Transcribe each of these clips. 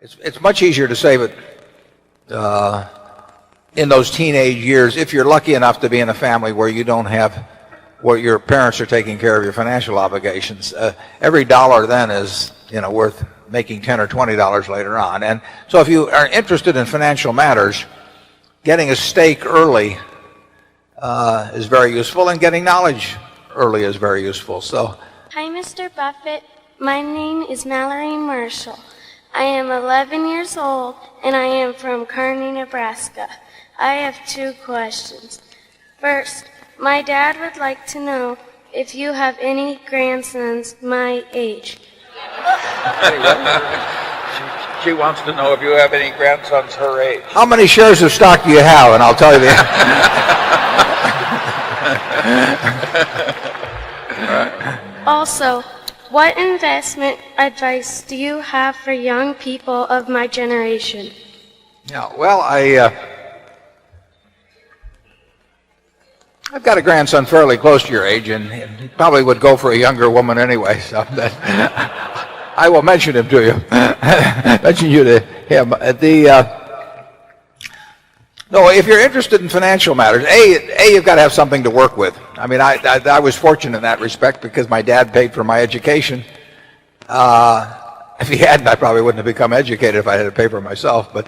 It's much easier to save it in those teenage years if you're lucky enough to be in a family where you don't have, where your parents are taking care of your financial obligations. Every dollar then is, worth making $10 or $20 later on. And so if you are interested in financial matters, getting a stake early is very useful, and getting knowledge early is very useful. So, hi, Mr. Buffett. My name is Mallory Marshall. I am 11 years old, and I am from Kearney, Nebraska. I have 2 questions. First, my dad would like to know if you have any grandsons my age. She wants to know if you have any grandsons her age. how many shares of stock do you have? And I'll tell you the Also, what investment advice do you have for young people of my generation? Yeah, well, I've got a grandson fairly close to your age, and he probably would go for a younger woman anyway. So I will mention him to you. Mention you to him. No, if you're interested in financial matters, you've got to have something to work with. I mean, I was fortunate in that respect because my dad paid for my education. If he hadn't, I probably wouldn't have become educated if I had to pay for myself. But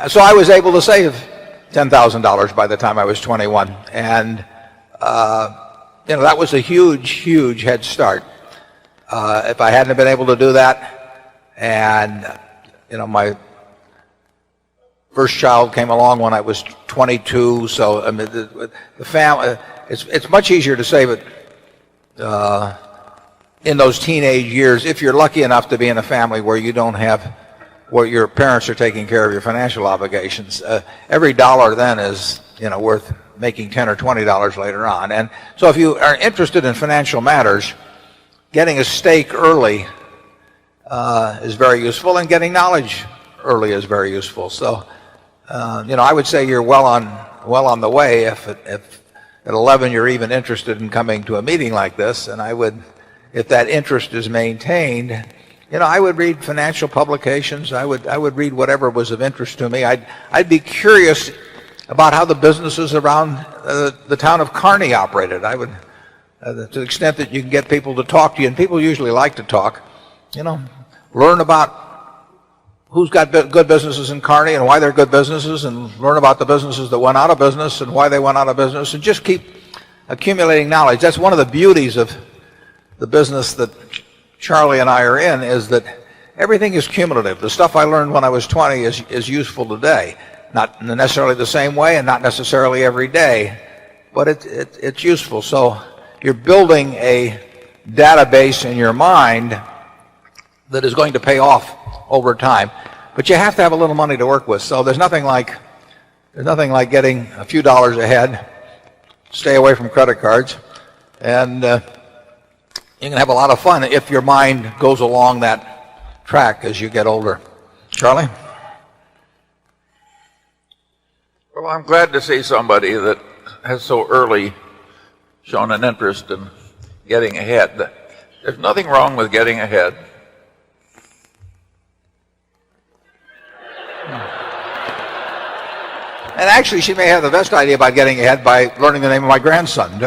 so I was able to save $10,000 by the time I was 21, and that was a huge head start. If I hadn't been able to do that, and my first child came along when I was 22, so I mean the family, it's much easier to save it in those teenage years if you're lucky enough to be in a family where you don't have, where your parents are taking care of your financial obligations. Every dollar then is worth making $10 or $20 later on. And so if you are interested in financial matters, getting a stake early is very useful, and getting knowledge early is very useful. So I would say you're well on the way if at 11 you're even interested in coming to a meeting like this. And I would, if that interest is maintained, I would read financial publications. I would read whatever was of interest to me. I'd be curious about how the businesses around the town of Kearney operated. I would, to the extent that you can get people to talk to you, and people usually like to talk, learn about who's got good businesses in Kearney and why they're good businesses, and learn about the businesses that went out of business and why they went out of business, and just keep accumulating knowledge. That's one of the beauties of the business that Charlie and I are in, is that everything is cumulative. The stuff I learned when I was 20 is useful today. Not necessarily the same way, and not necessarily every day, but it's useful. So you're building a database in your mind that is going to pay off over time. But you have to have a little money to work with. So there's nothing like getting a few dollars ahead, stay away from credit cards, and you can have a lot of fun if your mind goes along that track as you get older. Charlie? Well, I'm glad to see somebody that has so early shown an interest in getting ahead. There's nothing wrong with getting ahead. And actually, she may have the best idea about getting ahead by learning the name of my grandson.